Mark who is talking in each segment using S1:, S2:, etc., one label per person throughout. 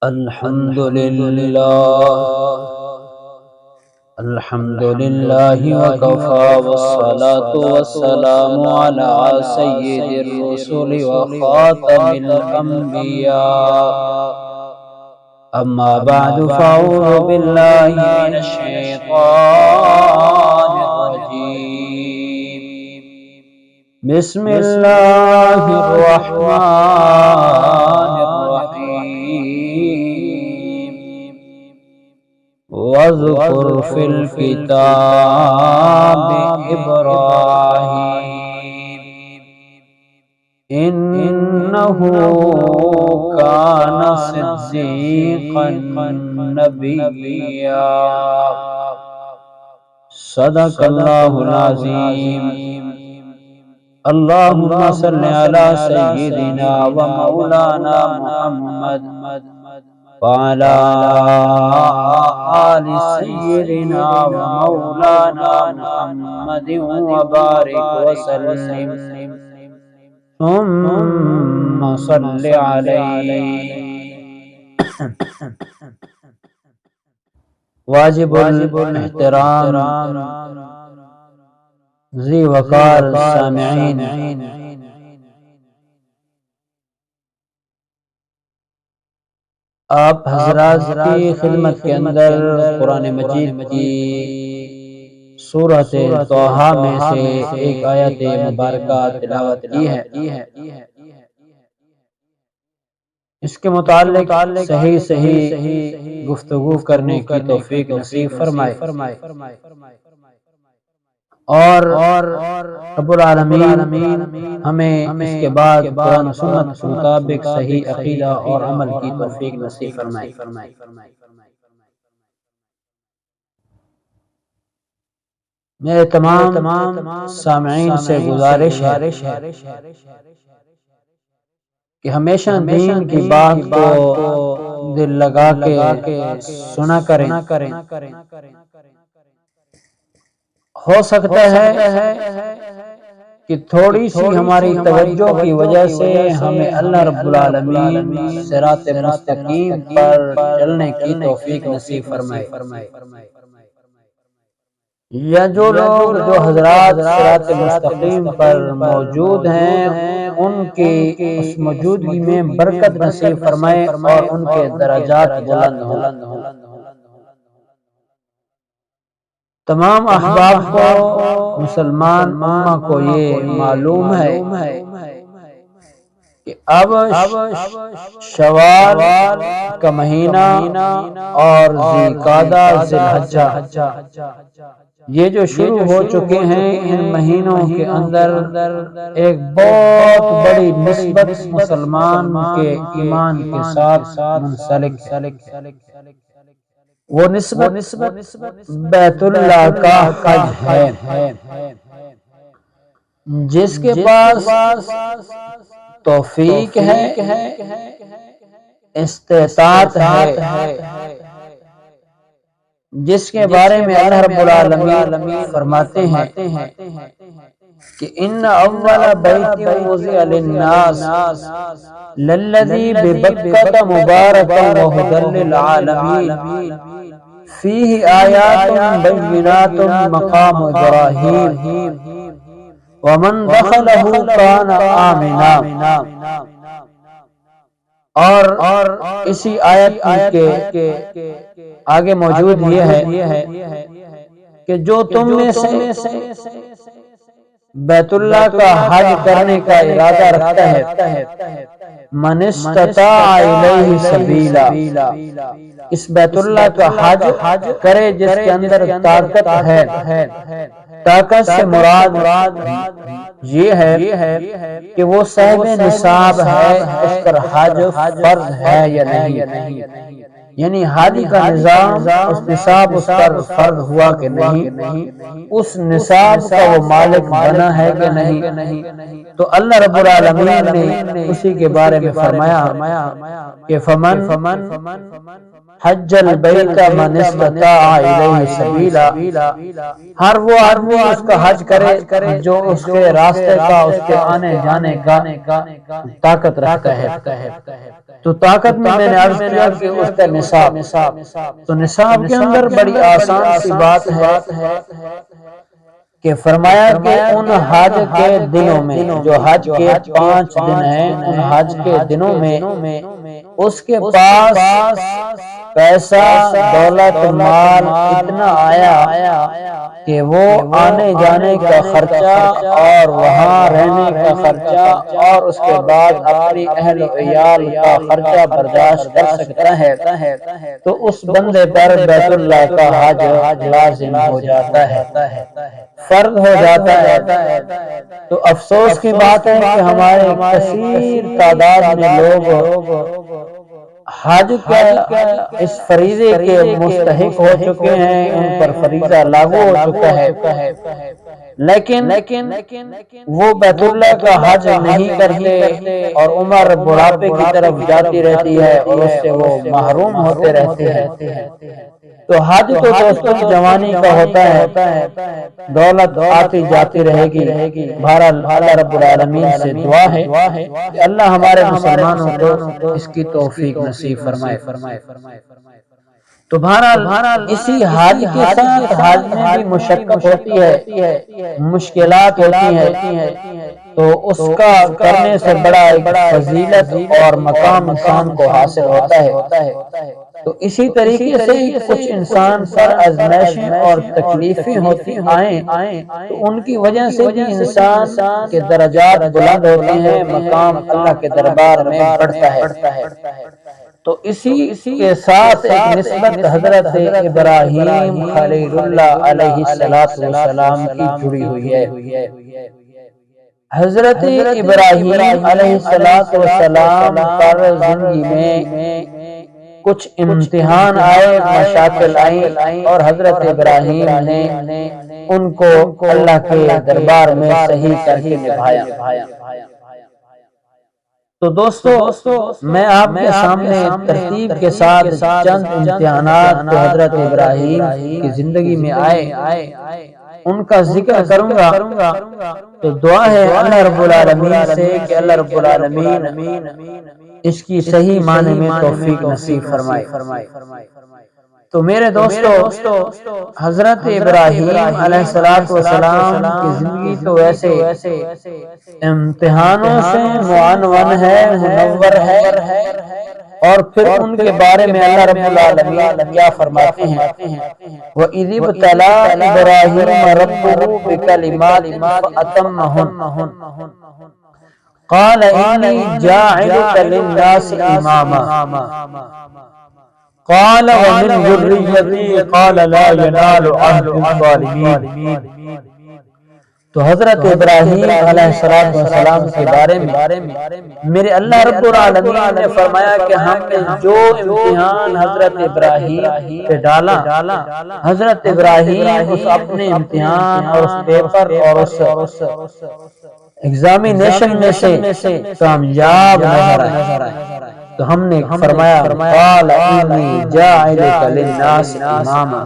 S1: الحمد لله وكفى والصلاة والسلام على سيد الرسل وخاتم الأنبياء أما بعد فأعوذ بالله من الشيطان الرجيم بسم الله الرحمن الرحيم واذكر في الكتاب إبراهيم إنه كان صديقا نبيا صدق الله العظيم اللهم صل على سيدنا ومولانا محمد وعلى آل سيدنا ومولانا محمد وبارك وسلم ثم صل عليه. واجب الاحترام ذی وقار سامعین، آپ حضرات کی خدمت کے اندر قرآن مجید کی سورۃ طٰہٰ میں سے ایک آیت مبارکہ تلاوت کی ہے. اس کے متعلق صحیح گفتگو کرنے کی توفیق نصیب فرمائے اور رب العالمین ہمیں اس کے بعد قرآن و سنت کے مطابق صحیح عقیدہ اور عمل کی توفیق نصیب فرمائے. میرے تمام سامعین سے گزارش ہے کہ ہمیشہ دین کی بات کو دل لگا کے سنا کریں. ہو سکتا ہے کہ تھوڑی سی ہماری توجہ کی وجہ سے ہمیں اللہ رب العالمین صراط مستقیم پر چلنے کی توفیق نصیب فرمائے. یا جو حضرات صراط مستقیم پر موجود ہیں ان کی اس موجودگی میں برکت نصیب فرمائے اور ان کے درجات بلند ہوں. تمام احباب کو، مسلمان امہ کو یہ معلوم ہے کہ اب شوال کا مہینہ اور ذی قعدہ ذی الحجہ یہ جو شروع ہو چکے ہیں، ان مہینوں کے اندر ایک بہت بڑی نسبت مسلمان کے ایمان کے ساتھ منسلک ہے. وہ نسبت بیت اللہ کا حج ہے. جس کے پاس توفیق ہے، استطاعت ہے، جس کے بارے میں اللہ رب العالمین فرماتے ہیں کہ ان اول بیت وضع للناس للذی ببکۃ مبارکا وہدی للعالمین فیہ آیات بینات مقام ابراہیم ومن دخلہ کان آمنا. اور اسی آیت کے آگے موجود یہ ہے کہ جو تم میں سے بیت اللہ کا حج کرنے کا ارادہ رکھتا ہے، من استطاع الیہ سبیلا، اس بیت اللہ کا حج کرے جس کے اندر طاقت ہے. طاقت سے مراد یہ ہے کہ وہ صاحب نصاب ہے، اس پر حج فرض ہے یا نہیں، یعنی حاجی کا نظام اس نصاب اس پر فرض ہوا کہ نہیں، اس نصاب کا وہ مالک بنا ہے کہ نہیں. تو اللہ رب العالمین نے اسی کے بارے میں فرمایا کہ فمن حج البیت من استطاع الیہ سبیلا، ہر وہ آدمی اس کا حج کرے جو اس کے راستے کا، اس کے آنے جانے کا طاقت رکھتا ہے. تو طاقت میں نے عرض کیا کہ اس کا نصاب، تو نصاب کے اندر بڑی آسان سی بات ہے کہ فرمایا کہ ان حج کے دنوں میں، جو حج کے 5 دن ہیں، ان حج کے دنوں میں اس کے پاس پیسہ دولت مال اتنا آیا کہ وہ آنے جانے کا خرچہ اور وہاں رہنے کا خرچہ اور اس کے بعد اپنی اہل و عیال کا خرچہ برداشت کر سکتا ہے، تو اس بندے پر بیت اللہ کا حج لازم ہو جاتا ہے، فرض ہو جاتا ہے۔ تو افسوس کی بات ہے کہ ہمارے کثیر تعداد میں لوگ حج کا اس فریضے کے مستحق ہو چکے ہیں، ان پر فریضہ لاگو ہو چکا ہے، لیکن وہ بیت اللہ کا حج نہیں کرتے اور عمر بڑھاپے کی طرف جاتی رہتی ہے اور اس سے وہ محروم ہوتے رہتے ہیں۔ تو حج تو دوستوں جوانی کا ہوتا ہے، دولت آتی جاتی رہے گی۔ بہرحال اللہ رب العالمین سے دعا ہے کہ اللہ ہمارے مسلمانوں کو اس کی توفیق نصیب فرمائے۔ تو بہرحال اسی حج کے ساتھ حج میں بھی مشقت ہوتی ہے، مشکلات ہوتی ہیں، تو اس کا کرنے سے بڑا ایک فضیلت اور مقام انسان کو حاصل ہوتا ہے۔ تو اسی طریقے سے کچھ انسان پر آزمائشیں اور تکلیفیں ہوتی آئیں تو ان کی وجہ سے بھی انسان کے درجات بلند ہوتے ہیں، مقام اللہ کے دربار میں بڑھتا ہے۔ تو اسی کے ساتھ ایک نسبت حضرت ابراہیم خلیل اللہ علیہ السلام کی جڑی ہوئی ہے۔ حضرت ابراہیم علیہ السلام پر زندگی میں کچھ امتحان آئے، مشاکل آئیں، اور حضرت ابراہیم نے ان کو اللہ کے دربار میں صحیح کر کے نبھایا۔ تو دوستو میں آپ کے سامنے ترتیب کے ساتھ چند امتحانات جو حضرت ابراہیم کی زندگی میں آئے ان کا ذکر کروں گا۔ تو دعا ہے اللہ رب العالمین سے کہ اللہ رب العالمین اس کی صحیح معنی میں توفیق نصیب فرمائے۔ تو میرے دوستو حضرت ابراہیم علیہ السلام کی زندگی تو ویسے امتحانوں سے معنون ہے، منور ہے، اور پھر ان کے بارے میں اللہ رب العالمین کیا فرماتے ہیں؟ وَإِذِ ابْتَلَىٰ إِبْرَاهِيمَ رَبُّهُ بِكَلِمَاتٍ فَأَتَمَّهُنَّ قَالَ إِنِّي جَاعِلُكَ لِلنَّاسِ إِمَامًا قال ومن ذریتی قال لا ينال عهد الظالمین۔ تو حضرت ابراہیم علیہ السلام کے بارے میں میرے اللہ رب العالمین نے فرمایا کہ ہم نے جو امتحان حضرت ابراہیم پہ ڈالا، حضرت ابراہیم اس اپنے امتحان اور اس پیپر اور اس ایگزامینیشن میں سے کامیاب نظر آئے۔ تو ہم نے فرمایا قال انی جاعلک للناس اماما،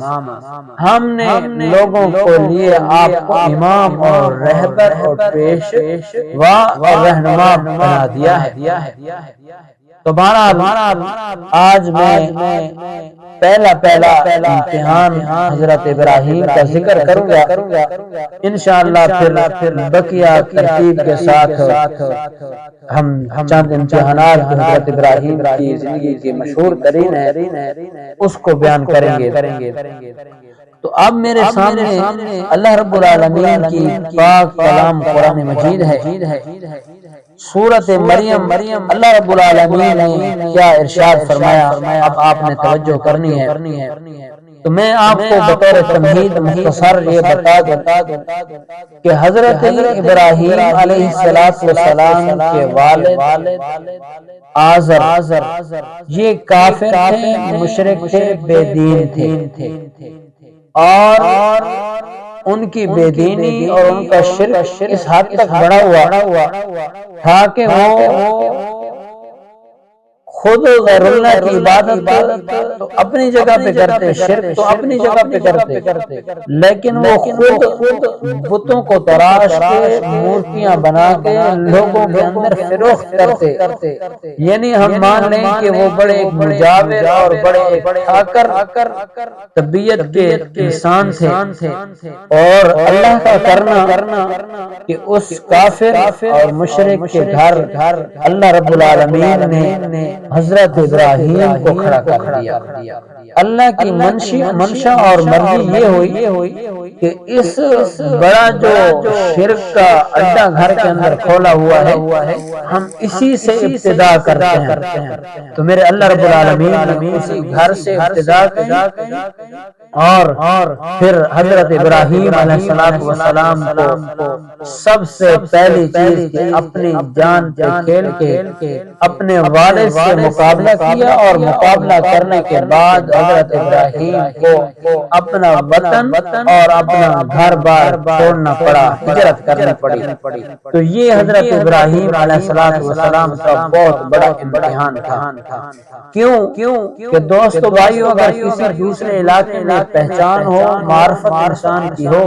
S1: ہم نے لوگوں کو لیے آپ کو امام اور رہبر اور پیشوا اور رہنما بنا دیا ہے۔ تو بہرحال آج میں پہلا امتحان حضرت ابراہیم کا ذکر کروں گا، انشاءاللہ پھر بقیہ ترتیب کے ساتھ ہم چند امتحانات حضرت ابراہیم کی زندگی کی مشہور ترین ہے اس کو بیان کریں گے۔ تو اب میرے سامنے اللہ رب العالمین کی پاک کلام قرآن مجید ہے، سورۃ مریم۔ اللہ رب العالمین نے کیا ارشاد فرمایا، اب آپ نے توجہ کرنی ہے۔ تو میں آپ کو بطور تمہید مختصر یہ بتا دوں کہ حضرت ابراہیم علیہ السلام کے والد آزر یہ کافر تھے، مشرک تھے، بے دین تھے، اور ان کی بے دینی اور ان کا شرک اس حد تک بڑا ہوا تھا کہ وہ خود غیر اللہ کی عبادت تو اپنی جگہ پہ کرتے، شرک تو اپنی جگہ پہ کرتے، لیکن وہ خود بتوں کو تراش کے مورتیاں بنا کے لوگوں کے اندر فروخت کرتے، یعنی ہم مان لیں کہ وہ بڑے ایک مجاور اور بڑے ایک ٹھاکر طبیعت کے انسان تھے، اور اللہ کا کرنا کہ اس کافر اور مشرک کے گھر اللہ رب العالمین نے حضرت ابراہیم کو کھڑا کر دیا۔ اللہ کی منشا اور مرضی یہ ہوئی کہ اس بڑا جو شرک کا اڈا گھر کے اندر کھولا ہوا ہے ہم اسی سے ابتدا کرتے ہیں، تو میرے اللہ رب العالمین نے اسی گھر سے ابتدا کی، اور پھر حضرت ابراہیم علیہ السلام کو سب سے پہلی چیز کہ اپنی جان پہ کھیل کے اپنے والد سے مقابلہ کیا، اور مقابلہ کرنے کے بعد حضرت ابراہیم کو اپنا وطن اور اپنا گھر بار چھوڑنا پڑا، ہجرت کرنی پڑی۔ تو یہ حضرت ابراہیم علیہ السلام کا بہت بڑا امتحان تھا۔ کیوں کہ دوستو بھائیو، اگر کسی دوسرے علاقے میں پہچان ہو، معرفت انسان کی ہو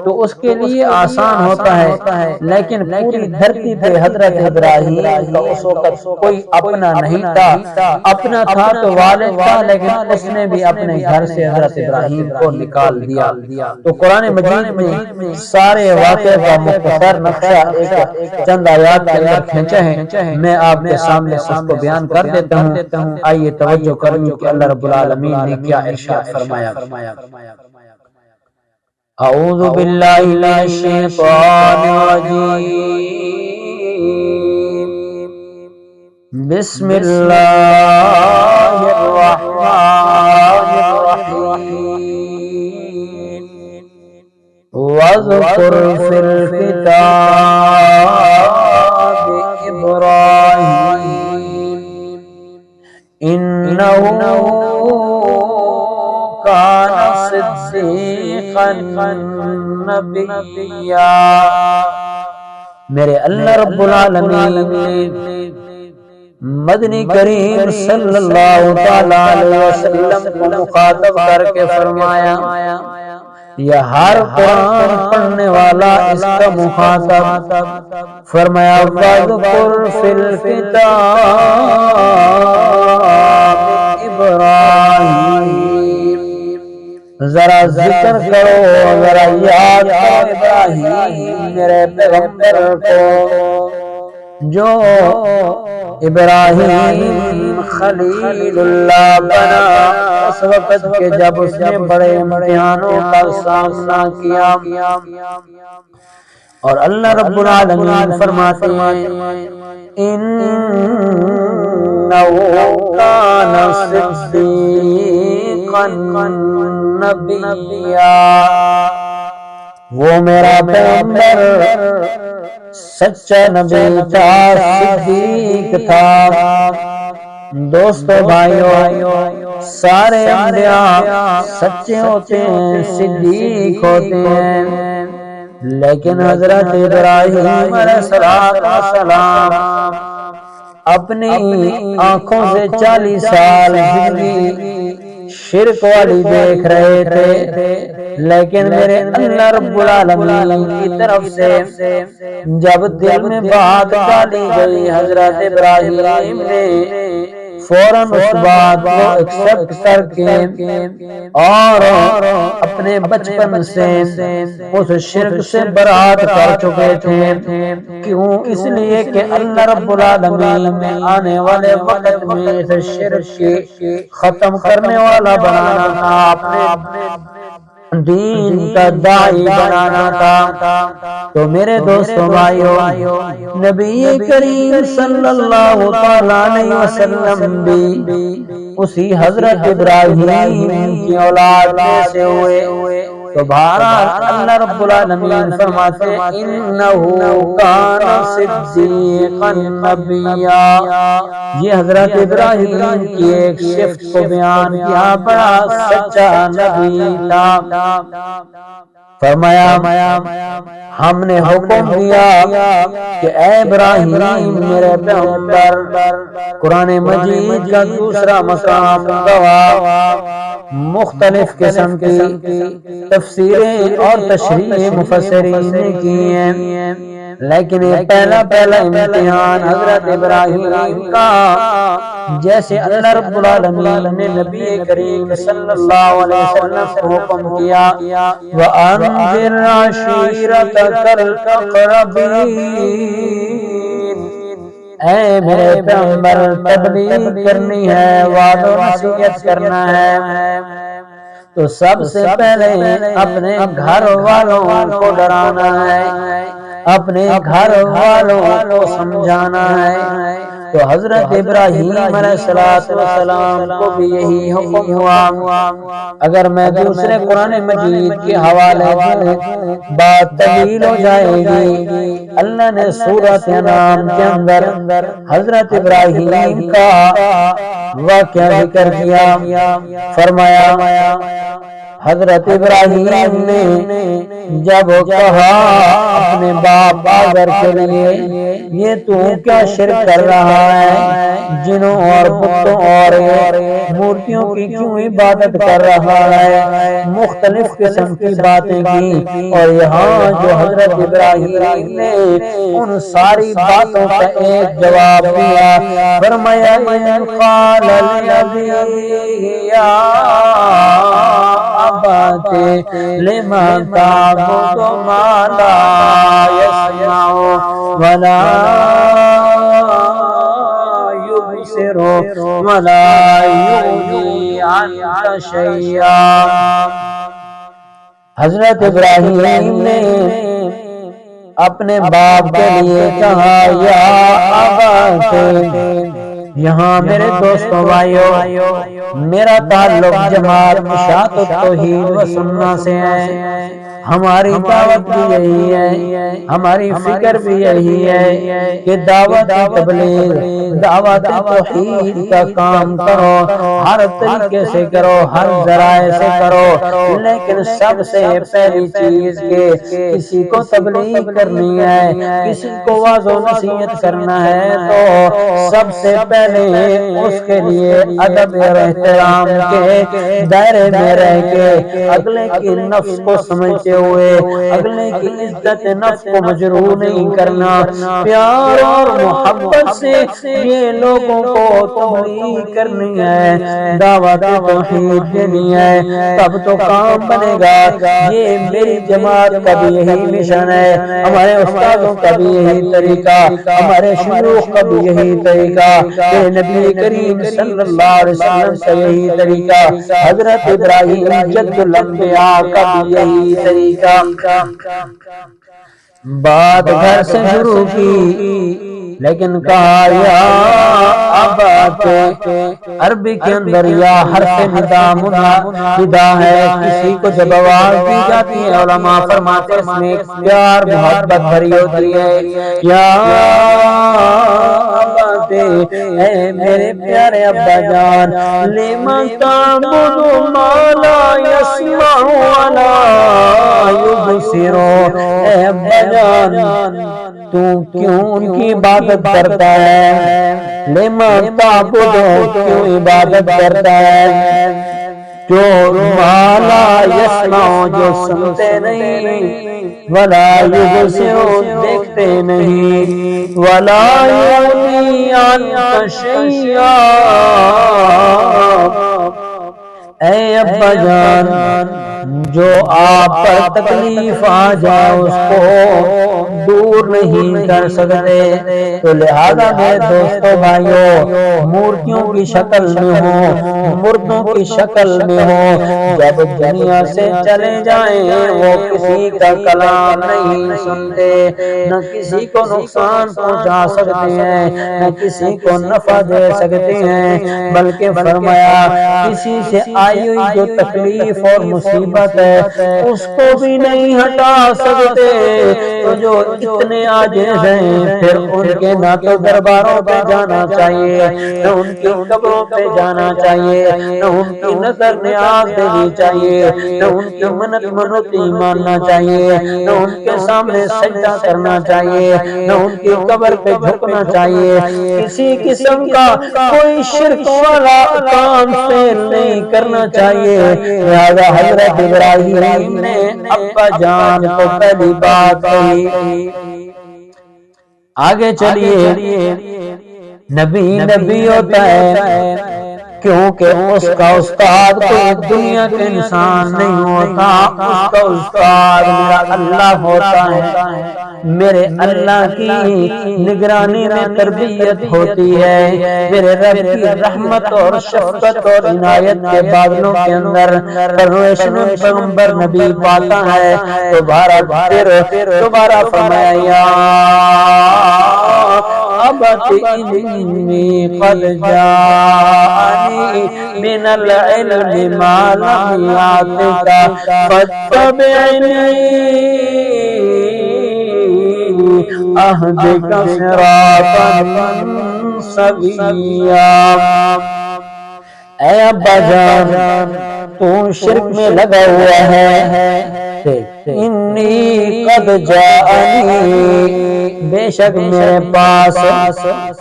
S1: تو اس کے لیے آسان ہوتا ہے، لیکن پوری دھرتی پہ حضرت ابراہیم کا اس وقت کوئی اپنا نہیں تھا، اپنا تھا تو والد تھا، لیکن اس نے بھی اپنے گھر سے حضرت ابراہیم کو نکال دیا۔ تو قرآن مجید میں سارے واقعے کا مختصر نقشہ ایک چند آیات کے اندر کھینچا ہے، میں آپ کے سامنے اس کو بیان کر دیتا ہوں۔ آئیے توجہ کریں کہ اللہ رب العالمین نے کیا ارشاد فرمایا۔ اعوذ باللہ من الشیطان الرجیم، بسم اللہ الرحمن الرحیم، واذکر فی الکتاب ابراہیم انہ کان صدیقا نبیا۔ میرے اللہ رب العالمین نے مدنی کریم صلی اللہ تعالی علیہ وسلم کو مخاطب کر کے فرمایا، یا ہر قرآن پڑھنے والا اس کا مخاطب، فرمایا واذکر فی الکتاب ابراہیم، ذرا ذکر کرو، ذرا یاد کرو ابراہیم میرے پیغمبر کو، جو ابراہیم خلیل اللہ بنا اس وقت کے جب اس نے بڑے امتحانوں کا سامنا کیا۔ اور اللہ رب العالمین فرماتے ہیں انہ کان صدیقا نبیا، وہ میرا پیغمبر سچا نبی تھا، صدیق تھا۔ دوستو بھائیو، سارے انبیاء سچے ہوتے ہیں، صدیق ہوتے ہیں، لیکن حضرت ابراہیم علیہ السلام اپنی آنکھوں سے 40 سال زندگی شرک والی دیکھ رہے تھے، لیکن میرے اللہ رب العالمین کی طرف سے جب دل میں بات ڈالی گئی، حضرت ابراہیم نے فوراً اس بات کو ایکسپٹ کر کے اور اپنے بچپن سے اس شرک سے برات کر چکے تھے۔ کیوں؟ اس لیے کہ اللہ رب العالمین میں آنے والے وقت میں اس شرک کی ختم کرنے والا بنانا تھا، اپنے دین کا داعی بنانا تھا۔ تو میرے دوستوں بھائیو، نبی کریم صلی اللہ تعالی علیہ وسلم بھی اسی حضرت ابراہیم کی اولاد میں سے ہوئے۔ تو بہرحال اللہ رب العالمین فرماتے ہیں انہ کان صدیقا نبیا، یہ حضرت ابراہیم کی ایک صفت کو بیان کیا، بڑا سچا نبی تھا۔ فرمایا ہم نے حکم دیا کہ اے ابراہیم میرے پیغمبر، قرآن مجید کا دوسرا مقام گواہ، مختلف قسم کی تفسیریں اور تشریح مفسرین نے کی ہیں، لیکن یہ پہلا امتحان حضرت ابراہیم کا، جیسے اللہ رب العالمین نے نبی کریم صلی اللہ علیہ وسلم کو حکم کیا وَأَنذِرْ عَشِيرَتَكَ الْأَقْرَبِينَ، اے میرے پیغمبر تبلیغ کرنی ہے، وعظ و نصیحت کرنا ہے تو سب سے پہلے اپنے گھر والوں کو ڈرانا ہے، اپنے گھر والوں کو سمجھانا ہے۔ تو حضرت ابراہیم علیہ السلام کو بھی یہی حکم ہوا۔ اگر میں دوسرے قرآن مجید کے حوالے دوں بات طویل ہو جائے گی۔ اللہ نے سورۃ انعام کے اندر حضرت ابراہیم کا واقعہ ذکر کیا، فرمایا حضرت ابراہیم نے جب کہا اپنے باپ آزر کے لیے یہ تو کیا شرک کر رہا ہے، جنوں اور بتوں اور مورتیوں کی کیوں عبادت کر رہا ہے، مختلف قسم کی باتیں کی، اور یہاں جو حضرت ابراہیم نے ان ساری باتوں کا ایک جواب دیا، فرمایا ان قال للذی یا ابت لما تعبد ما لا يسمع ولا يبصر ولا يغني عنك شيئا۔ حضرت ابراہیم نے اپنے باپ کے لیے کہا یا ابت۔ یہاں میرے دوستوں بھائیو، میرا تعلق جماعت اشاعت التوحید و سنہ سے ہے، ہماری دعوت بھی یہی ہے، ہماری فکر بھی یہی ہے کہ دعوت تبلیغ، دعوت توحید کا کام کرو، ہر طریقے سے کرو، ہر ذرائع سے کرو، لیکن سب سے پہلی چیز کہ کسی کو تبلیغ کرنی ہے، کسی کو واعظ و نصیحت کرنا ہے تو سب سے پہلے اس کے لیے ادب اور احترام کے دائرے میں رہ کے اگلے کی نفس کو سمجھتے ہوئے اگلے کی عزت نفس کو مجروح نہیں کرنا، پیار اور محبت سے یہ لوگوں کو تبلیغ کرنی ہے، دعوت توحید دینی ہے، تب تو کام بنے گا۔ یہ میری جماعت کا بھی یہی مشن ہے، ہمارے استادوں کا بھی یہی طریقہ، ہمارے شیوخ کا بھی یہی طریقہ، نبی کریم صلی اللہ علیہ وسلم کا یہی طریقہ، حضرت ابراہیم جد الانبیاء کا بھی یہی طریقہ۔ بات گھر سے شروع کی لیکن کہا یا ابت، عربی کے اندر یا حرف ندا ہے، کسی کو جب آواز دی جاتی ہے علماء فرماتے اس میں پیار محبت بھری ہوتی ہے، یا ابت اے میرے پیارے ابا جان، لمن تعبد ما لا يسمع ولا يبصر، اے ابا جان تو کیوں ان کی عبادت کرتا ہے، لمن تعبد کیوں عبادت کرتا ہے، جو ما لا يسمع جو سنتے نہیں، ولا يبصر دیکھتے نہیں، ولا يغني عنك شيئا، اے ابا جان جو آپ پر تکلیف آ جائے اس کو دور نہیں کر سکتے، تو لہذا میرے دوستو بھائیو، مورتیوں کی شکل میں ہو، مردوں کی شکل میں ہو، جب دنیا سے چلے جائیں وہ کسی کا کلام نہیں سنتے، نہ کسی کو نقصان پہنچا سکتے ہیں، نہ کسی کو نفع دے سکتے ہیں، بلکہ فرمایا کسی سے آئی ہوئی جو تکلیف اور مصیبت مصیبت ہے اس کو بھی نہیں ہٹا سکتے، تو جو اتنے عاجز ہیں پھر ان کے نہ تو درباروں پہ جانا چاہیے، نہ ان کی قبروں پہ جانا چاہیے، نہ ان کی نظر نیاز دینی چاہیے، نہ ان کی منت منوتی ماننا چاہیے، نہ ان کے سامنے سجدہ کرنا چاہیے، نہ ان کی قبر پہ جھکنا چاہیے، کسی قسم کا کوئی شرک والا کام فعل نہیں کرنا چاہیے۔ لہذا حضرت ابراہیم نے ابا جان کو پہلی بات کہی۔ آگے چلیے، نبی ہوتا ہے کیونکہ اس کا استاد کوئی دنیا کے انسان نہیں ہوتا، اس کا استاد میرا اللہ ہوتا ہے، میرے اللہ کی نگرانی میں تربیت ہوتی ہے، میرے رب کی رحمت اور شفقت اور عنایت کے بادلوں کے اندر پرورش پیغمبر نبی پاتا ہے۔ دوبارہ فرمایا ابت انی قد جاءنی من العلم ما لم یاتک فاتبعنی اہدک صراطا سویا۔ اے ابا جان تو شرک میں لگا ہوا ہے، انی قد جاءنی بے شک میرے پاس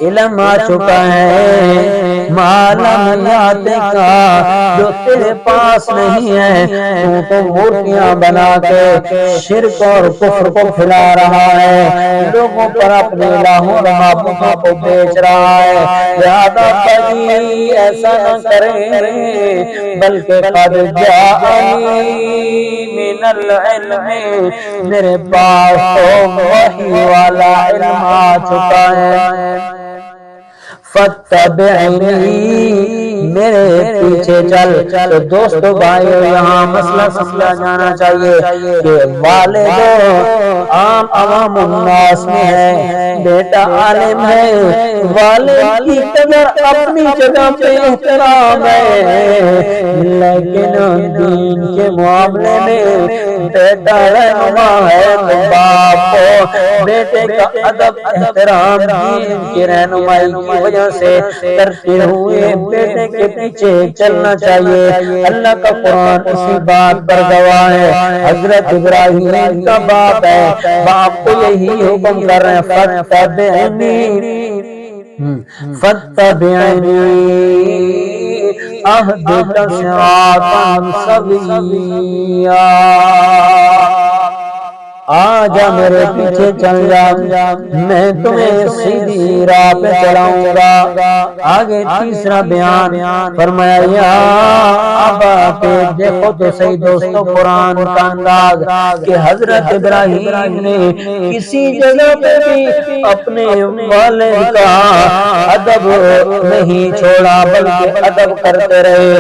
S1: علم آ چکا ہے، معلوم یاتک جو تیرے پاس نہیں ہے، تو مورتیاں بنا کے شرک اور کفر کو پھیلا رہا ہے، لوگوں پر اپنے الہوں اور معبودوں کو بیچ رہا ہے، لہذا کبھی ایسا نہ کریں، بلکہ قد جاءنی من العلم میرے پاس تو وحی والا علم آ چکا ہے، فاتبعنی میرے پیچھے چل۔ تو دوستو بھائیو یہاں مسئلہ سمجھا جانا چاہیے کہ والد عام عوام الناس میں ہے، بیٹا عالم ہے، والد کی قدر اپنی جگہ پہ احترام ہے، لیکن دین کے معاملے میں بیٹا رہنما ہے تو باپ کو بیٹے کا ادب احترام دین کی رہنمائی کی وجہ سے کرتے ہوئے بیٹے کے پیچھے چلنا چاہیے۔ اللہ کا قرآن اسی بات پر گواہ ہے، حضرت ابراہیم کا باپ ہے، باپ کو یہی حکم کر رہے ہیں فاتبعنی اہدک صراطا سویا، آجا میرے پیچھے چل جا، میں تمہیں سیدھی راہ پہ چلاؤں گا۔ آگے تیسرا بیان فرمایا یا ابا پہ دیکھو تو صحیح دوستو قرآن کا انداز کہ حضرت ابراہیم نے کسی جگہ پہ بھی اپنے والد کا ادب نہیں چھوڑا بلکہ ادب کرتے رہے،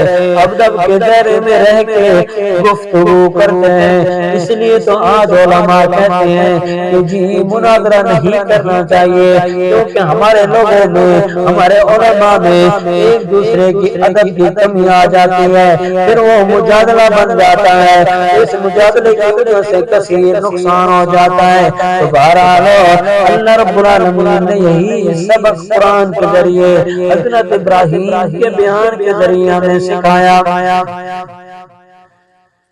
S1: ادب کے دائرے میں رہ کے گفتگو کرتے ہیں۔ اس لیے تو آج علماء کہتے ہیں کہ جی مناظرہ نہیں کرنا چاہیے، کیونکہ ہمارے لوگوں میں، ہمارے علماء میں ایک دوسرے کی ادب کی کمی آ جاتی ہے، پھر وہ مجادلہ بن جاتا ہے، اس مجادلے کی وجہ سے کثیر نقصان ہو جاتا ہے۔ تو بہرحال اللہ رب العالمین نے یہی سبق قرآن کے ذریعے حضرت ابراہیم کے بیان کے ذریعے ہمیں سکھایا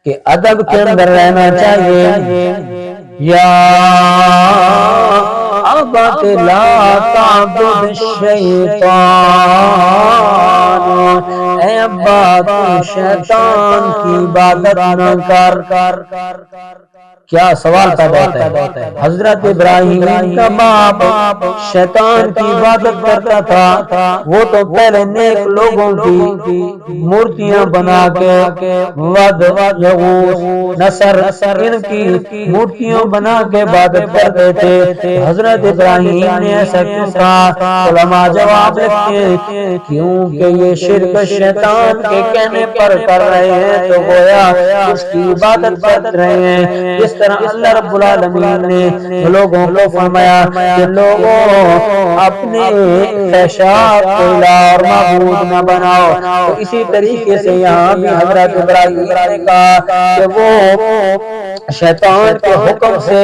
S1: کہ ادب کے اندر رہنا چاہیے۔ یا ابت لا تعبد الشیطان، اے ابا تو شیطان کی عبادت نہ کر۔ کیا سوال پیدا ہوتا ہے، حضرت ابراہیم کا باپ شیطان کی عبادت کرتا تھا، وہ تو پہلے نیک لوگوں کی مورتیاں بنا کے ود یغوث نصر ان کی مورتیاں بنا کے عبادت کرتے تھے۔ حضرت ابراہیم نے ایسا کیوں کہا؟ علماء جواب لکھتے ہیں کیونکہ یہ شرک شیطان کے کہنے پر کر رہے ہیں، تو گویا اس کی عبادت کر رہے ہیں، جس طرح اللہ رب العالمین نے لوگوں کو فرمایا کہ لوگوں اپنے خیشات کو الہ اور معبود نہ بناؤ، تو اسی طریقے سے یہاں بھی حضرت ابراہیم نے کہا کہ وہ شیطان کے حکم سے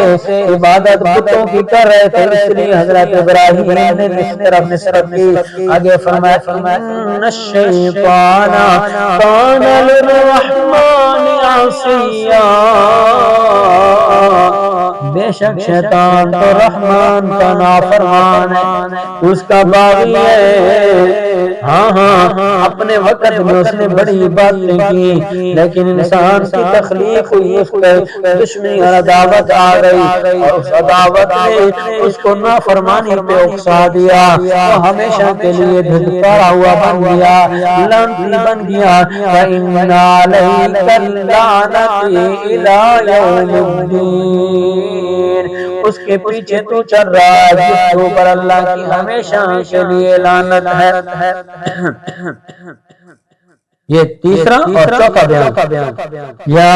S1: عبادت بتوں کی کر رہے تھے، اس لیے حضرت ابراہیم نے اس طرف نسبت کی۔ آگے فرمایا ان الشیطان کان للرحمن عصیا، بے شک شیطان تو رحمان کا نافرمان ہے، اس کا باغی ہے۔ ہاں اپنے وقت میں اس نے بڑی باتیں کی، لیکن انسان کی تخلیق ہوئی، اس پر دشمنی اور عداوت آ گئی، اور اس عداوت نے اس کو نافرمانی پہ اکسا دیا، وہ ہمیشہ کے لیے دھتکارا ہوا بن گیا، لعنتی بن گیا۔ وَإِنَّ عَلَيْكَ اللَّعْنَةَ إِلَىٰ يَوْمِ الدِّينِ، اس کے پیچھے تو چل رہا ہے جس کے اوپر اللہ کی ہمیشہ کے لیے لعنت ہے۔ یہ تیسرا اور چوتھا بیان۔ یا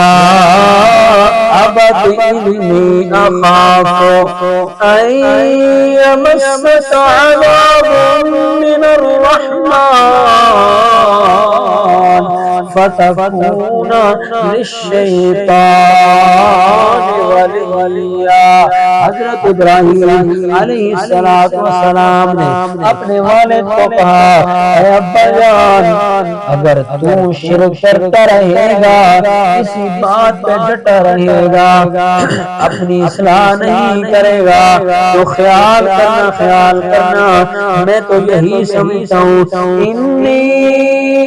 S1: ابت انی اخاف ان یمسک عذاب من الرحمن فتکون للشیطان ولیا۔ حضرت ابراہیم علیہ السلام نے اپنے والد کو کہا، اے ابا جان، اگر تو شرک کرتا رہے گا، اسی بات پہ ڈٹا رہے گا، اپنی اصلاح نہیں کرے گا، تو خیال کرنا میں تو یہی سمجھتا ہوں، انی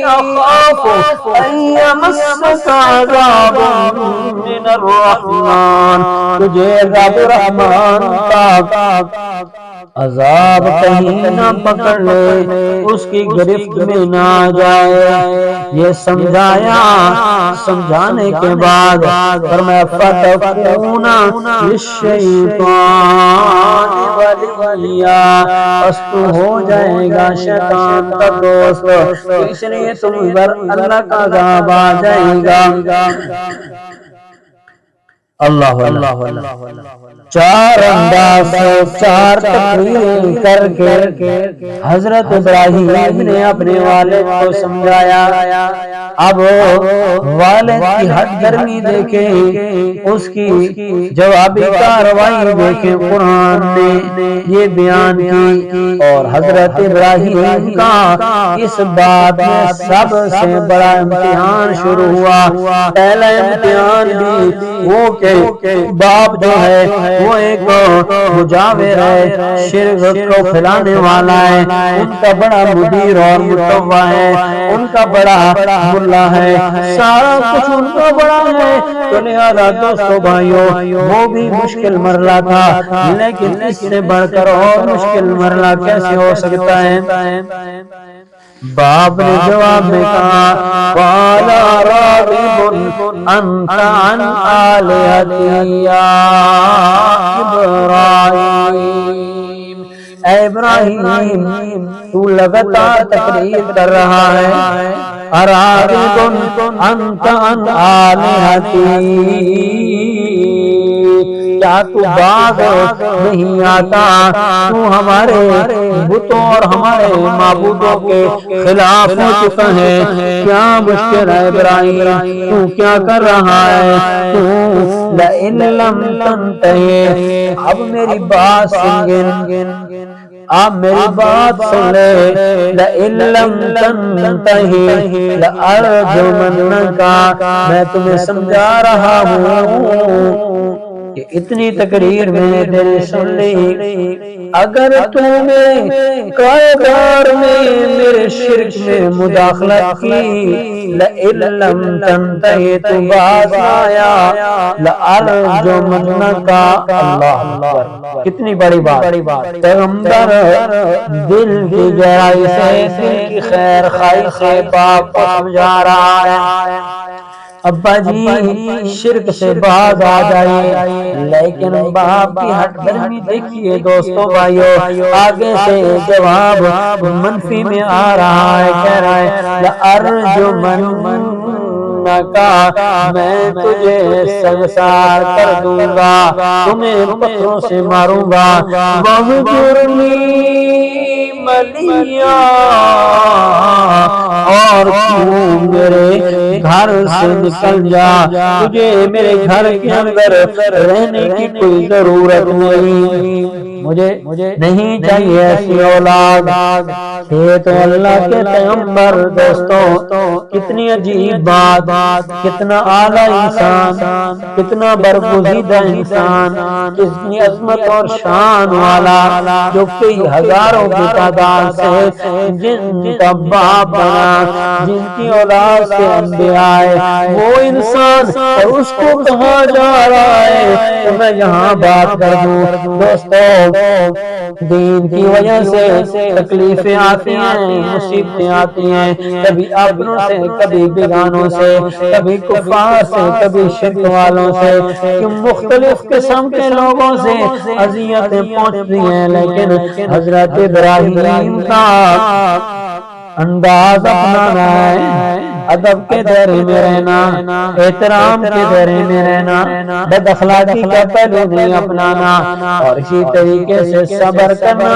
S1: اخاف ان یمسک عذاب من الرحمن، تجھے رب رحمان کا عذاب کہیں نہ پکڑ لے، اس کی گرفت میں نہ جائے۔ یہ سمجھانے کے بعد فرمایا فتکون للشیطان ولیا، پس تو ہو جائے گا شیطان کا دوست، اس لیے تم پر اللہ کا عذاب آ جائے گا۔ اللہ چار انداز سے چار تقریریں کر کے حضرت ابراہیم نے اپنے والد کو سمجھایا۔ اب والد کی ہٹ گرمی دیکھیں، اس کی جوابی کارروائی دیکھیں، قرآن نے یہ بیان کی، اور حضرت ابراہیم کا اس بات میں سب سے بڑا امتحان شروع ہوا۔ پہلا امتحان بھی وہ کہ باپ جو ہے وہ ایک مجاور ہے، شرک کو پھیلانے والا ہے، ان کا بڑا مدیر اور متوع ہے، ان کا بڑا ملا ہے، سارا کچھ ان کا بڑا ہے، تو لہذا دوستو بھائیو وہ بھی مشکل مرحلہ تھا، لیکن اس سے بڑھ کر اور مشکل مرحلہ کیسے ہو سکتا ہے؟ باپ نے جواب میں کہا، قَالَ رَاغِبٌ أَنْتَ عَنْ آلِهَتِي يَا إِبْرَاہِيمُ، اے ابراہیم تو لگاتار تقریر کر رہا ہے، أَرَاغِبٌ أَنْتَ عَنْ آلِهَتِي، کیا تو باز نہیں آتا، تو ہمارے بتوں اور ہمارے معبودوں کے خلاف ہو چکا ہے، کیا مشکل ہے ابراہیم، تو کیا کر رہا ہے، تو لئن لم تنتہی، اب میری بات سن، آپ میری بات سن لے، لئن لم تنتہی لأرجمنک، میں تمہیں سمجھا رہا ہوں کہ اتنی تقریر میں نے تیری سن لی، اگر تم نے کاروبار میں میرے شرک میں مداخلت کی، لئن لم تنتہی تو باز آیا، لأرجمنک، اللہ اکبر، کتنی بڑی بات، پیغمبر دل کی گہرائی سے، دل کی خیر خواہی سے باپ کو سمجھا رہا ہے، ابا جی شرک سے باز آ جائیے، لیکن باپ کی ہٹ گرمی دیکھیے دوستو بھائیو، آگے سے جواب منفی میں آ رہا ہے، کہہ رہا ہے لأرجمنک، کا میں تجھے سنسار کر دوں گا، تمہیں پتھروں سے ماروں گا۔ وَاهْجُرْنِي مَلِيًّا، اور تو میرے گھر سے نکل جا، تجھے میرے گھر کے اندر رہنے کی کوئی ضرورت نہیں، مجھے نہیں چاہیے ایسی اولاد۔ یہ تو اللہ کے پیغمبر دوستوں، کتنی عجیب بات، کتنا اعلیٰ انسان، کتنا برگزیدہ انسان، کتنی عظمت اور شان والا، جو کئی ہزاروں کی تعداد سے جن کا باپ بنا، جن کی اولاد سے انبیاء آئے، وہ انسان اور اس کو کہا جا رہا ہے کہ میں یہاں بات کر دوں۔ دوستوں، دین کی وجہ سے تکلیفیں آتی ہیں، مصیبتیں آتی ہیں، کبھی اپنوں سے، کبھی بیگانوں سے، کبھی کفار سے، کبھی شرک والوں سے، کہ مختلف قسم کے لوگوں سے اذیتیں پہنچتی ہیں، لیکن حضرت ابراہیم کا انداز اپنانا ہے، ادب کے دائرے میں رہنا، احترام کے دائرے میں رہنا، بد اخلاقی کا پہلو نہیں اپنانا، اور اسی طریقے سے صبر کرنا۔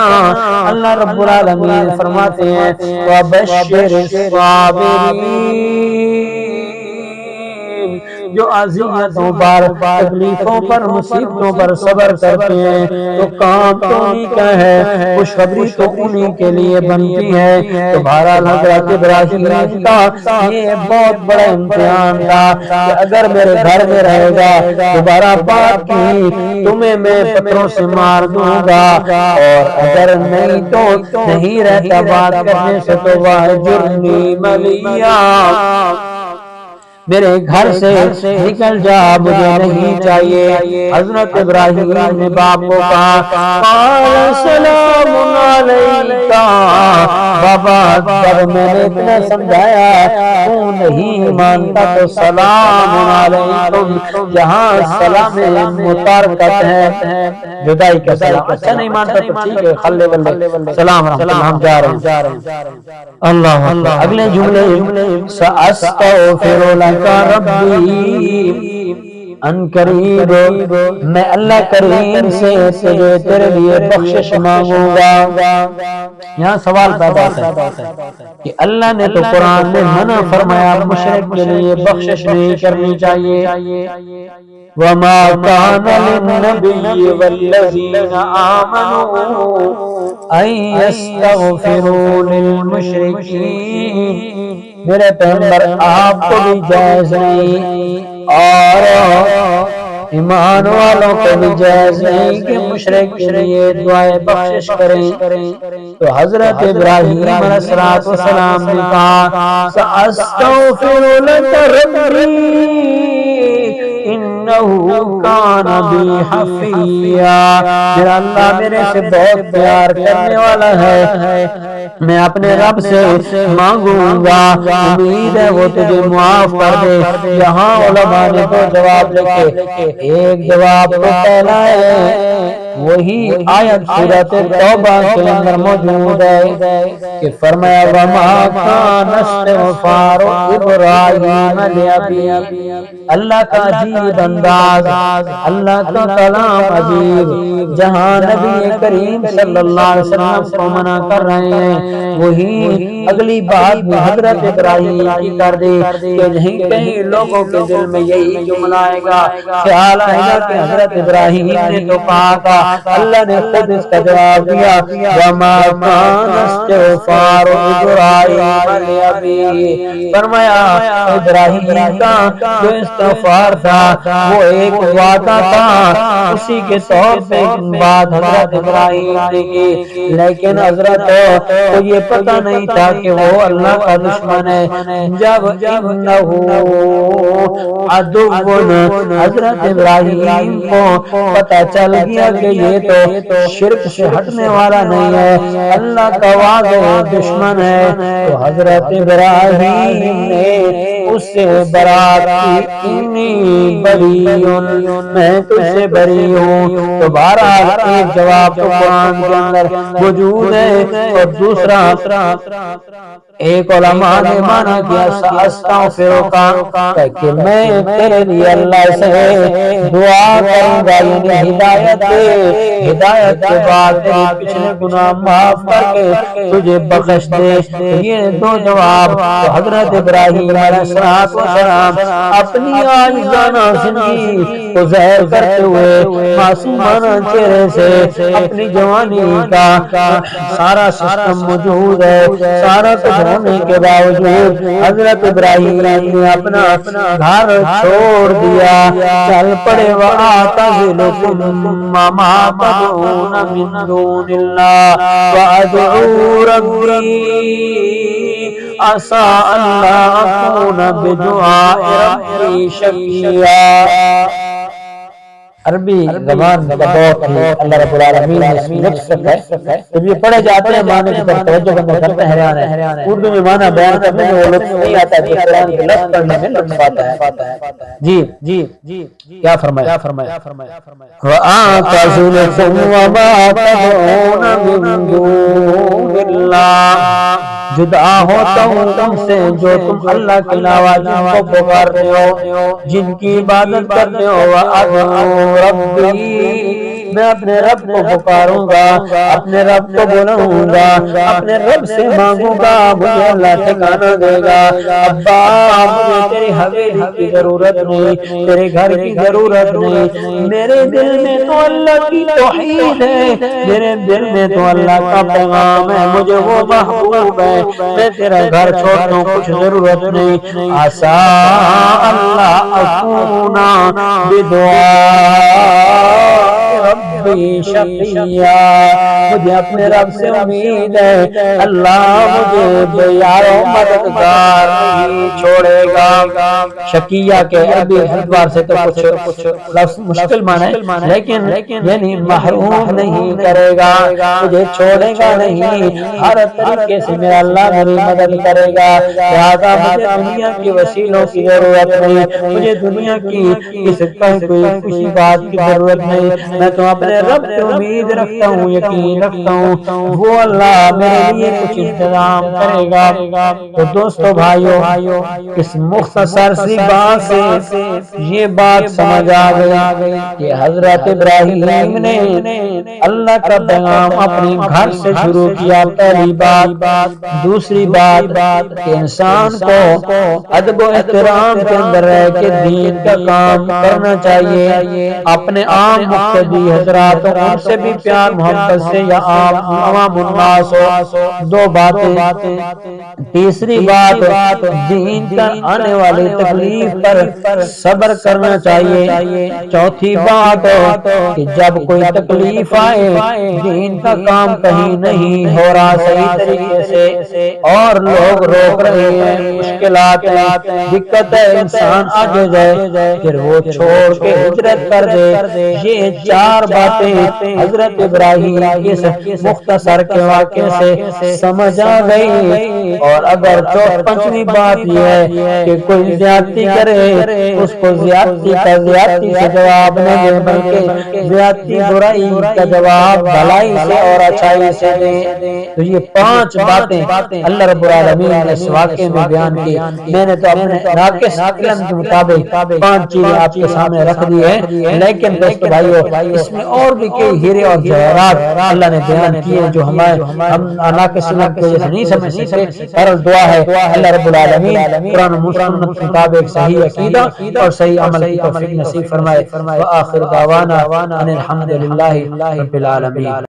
S1: اللہ رب العالمین فرماتے ہیں وَبَشِّرِ الصَّابِرِينَ، جو اذیتوں پر، تکلیفوں پر، مصیبتوں پر صبر کرتے ہیں، تو کام تو انہی کا ہے، خوشخبری تو انہی کے لیے بنتی ہے۔ تو بہرحال حضرت ابراہیم کا یہ بہت بڑا امتحان تھا کہ اگر میرے گھر میں رہے گا، دوبارہ بات کی تمہیں میں پتھروں سے مار دوں گا، اور اگر نہیں تو نہیں رہتا بات کرنے سے، تو وَاهْجُرْنِي مَلِيًّا، میرے گھر سے نکل جا، مجھے نہیں چاہیے۔ حضرت ابراہیم نے باپ کو کہا قَالَ سَلَامٌ عَلَيْكَ، بابا جب میں نے اتنا سمجھایا تو نہیں مانتا تو سلام علیکم، جہاں سلام متارکت ہے، جدائی کا سلام، اچھا نہیں مانتا تو ٹھیک ہے، خلے بلے سلام رحمت اللہ، ہم جا رہے ہیں۔ اللہ اگلے جملے سَأَسْتَغْفِرُ لَكَ رَبِّي ان قریب، میں اللہ کریم سے تجھے تیرے لیے بخشش مانگوں گا۔ یہاں سوال پیدا ہوتا ہے کہ اللہ نے تو قرآن میں منع فرمایا مشرک کے لیے بخشش نہیں کرنی چاہیے، وَمَا كَانَ لِلنَّبِيِّ وَالَّذِينَ آمَنُوا أَن يَسْتَغْفِرُوا لِلْمُشْرِكِينَ، میرے پیغمبر آپ کو بھی جائز نہیں اور ایمان والوں کو بھی جائز نہیں کہ مشرک کے لیے دعائیں بخشش کریں۔ تو حضرت ابراہیم علیہ السلام نے کہا سَأَسْتَغْفِرُ لَكَ رَبِّي انہو کان بی حفیّا، میرا اللہ میرے سے بہت پیار کرنے والا ہے، میں اپنے رب سے مانگوں گا، امید ہے وہ تجھے معاف کر دے۔ یہاں علماء نے دو جواب لکھے، ایک جواب تو پہلا ہے وہی آیت سورۃ توبہ کے اندر موجود ہے کہ فرمایا وَمَا كَانَ اسْتِغْفَارُ إِبْرَاهِيمَ لِأَبِيهِ، اللہ کا عجیب انداز، اللہ کا کلام عجیب، جہاں نبی کریم صلی اللہ علیہ وسلم کو منع کر رہے ہیں، وہی اگلی بات بھی حضرت ابراہیم کی کر دی کہ نہیں کہیں لوگوں کے دل میں یہی جملہ آئے گا، خیال آئے گا کہ حضرت ابراہیم نے تو کہا تھا، اللہ نے خود اس کا جواب دیا وَمَا كَانَ اسْتِغْفَارُ إِبْرَاهِيمَ لِأَبِيهِ، فرمایا ابراہیم کا جو استغفار تھا وہ ایک وعدہ تھا، اسی کے طور پہ بات حضرت ابراہیم نے کی، لیکن حضرت کو یہ پتہ نہیں تھا کہ وہ اللہ کا دشمن ہے۔ جب انہو عدو، حضرت ابراہیم کو پتہ چل گیا کہ یہ تو شرک سے ہٹنے والا نہیں ہے، اللہ کا واضح دشمن ہے، تو حضرت ابراہیم نے اس سے برات کی انی بری میں تجھ سے بری ہوں۔ تو بہرحال ایک جواب تو قرآن کے اندر موجود ہے، اور دوسرا ایک علماء نے مانا کیا سأستغفرک کہ میں تیرے لیے اللہ سے دعا کروں گا، یعنی ہدایت دے، ہدایت کے بعد تیرے پچھلے گناہ معاف کر کے تجھے بخش دے۔ یہ دو جواب تو حضرت ابراہیم علیہ السلام اپنی عاجزانہ زندگی کو ظاہر کرتے ہوئے معصومانہ چہرے سے اپنی جوانی کا سارا سسٹم موجود ہے، سارا کچھ ہونے کے باوجود حضرت ابراہیم نے اپنا گھر چھوڑ دیا، چل پڑے وَآتَزِلُكُمْ مَا تَدْعُونَ مِن دُونِ اللَّهِ وَأَدْعُو رَبِّي عَسَىٰ أَلَّا أَكُونَ بِدُعَاءِ رَبِّي شَقِيًّا۔ عربی زبان کا بہت ہی اللہ رب العالمین نے اس میں لطف رکھا ہے، جب یہ پڑھے جاتے ہیں معنی کی طرف توجہ بندہ کرتے ہیں، حیران ہے اردو میں معنی بیان کرنے میں وہ لطف نہیں آتا جو قرآن کے لفظ پڑھنے میں لطف آتا ہے۔ جی کیا فرمایا؟ وَآتَزِلُكُمْ وَمَا تَدْعُونَ مِن دُونِ اللَّهِ جدا ہوتا ہوں تم سے جو تم اللہ کے علاوہ جن کو پکارتے ہو، جن کی عبادت کرتے ہو، وَأَدْعُو رَبِّي میں اپنے رب کو پکاروں گا، اپنے رب کو بلاؤں گا، اپنے رب سے مانگوں گا، مجھے اللہ ٹھکانہ دے گا۔ ابا مجھے تیری حویلی کی ضرورت نہیں، تیرے گھر کی ضرورت نہیں، میرے دل میں تو اللہ کی توحید ہے، میرے دل میں تو اللہ کا پیغام ہے، مجھے وہ محبوب ہے، میں تیرا گھر چھوڑتا ہوں، کچھ ضرورت نہیں۔ عسیٰ اللہ اکونا بدعاء ربی شقیّا مجھے اپنے رب سے امید ہے اللہ مجھے بے یار و مددگار نہیں چھوڑے گا۔ شقیّا کے عربی اعتبار سے تو کچھ لفظ مشکل معنی ہے، لیکن یعنی محروم نہیں کرے گا، مجھے چھوڑے گا نہیں، ہر طریقے سے میرا اللہ میری مدد کرے گا۔ لہذا مجھے دنیا کی وسیلوں کی ضرورت نہیں، مجھے دنیا کی کسی بات کی ضرورت نہیں، میں تو اپنے رب پہ امید رکھتا ہوں، یقین رکھتا ہوں وہ اللہ میرے لیے کچھ انتظام کرے گا۔ تو دوستو بھائیو، اس مختصر سی بات سے یہ بات سمجھ آ گئی کہ حضرت ابراہیم نے اللہ کا پیغام اپنے گھر سے شروع کیا، پہلی بات۔ دوسری بات کہ انسان کو ادب و احترام کے اندر رہ کے دین کا کام کرنا چاہیے، اپنے عام مقتدی حضرات ان سے بھی پیار محبت سے یا عوام الناس ہو۔ دو باتیں۔ تیسری بات دین کا آنے والی تکلیف پر صبر کرنا چاہیے۔ چوتھی بات کہ جب کوئی تکلیف آئے، دین کا کام کہیں نہیں ہو رہا صحیح طریقے سے اور لوگ روک رہے ہیں، مشکلات ہیں، دقت ہے، انسان آگے جائے پھر وہ چھوڑ کے ہجرت کر دے۔ یہ چار باتیں حضرت ابراہیم اس مختصر کے واقعے سے سمجھ آ گئی۔ اور اگر پانچویں بات یہ ہے کہ کوئی زیادتی کرے اس کو زیادتی کا زیادتی سے جواب نہ دے، بلکہ زیادتی برائی کا جواب بھلائی سے اور اچھائی سے دے۔ تو یہ پانچ باتیں اللہ رب العالمین نے اس واقعے میں بیان کی۔ میں نے تو اپنے ناقص علم کے مطابق پانچ چیزیں آپ کے سامنے رکھ دی ہیں، لیکن دوستو بھائیو اس میں اور بھی کئی ہیرے اور جواہرات اللہ نے بیان کیے جو ہم ناقص علم کی وجہ سے نہیں سمجھ سکتے۔ اور دعا ہے اللہ رب العالمین قرآن و سنت کے مطابق صحیح عقیدہ اور صحیح عمل کی توفیق نصیب فرمائے۔ وآخر دعوانا ان الحمد للہ رب العالمین۔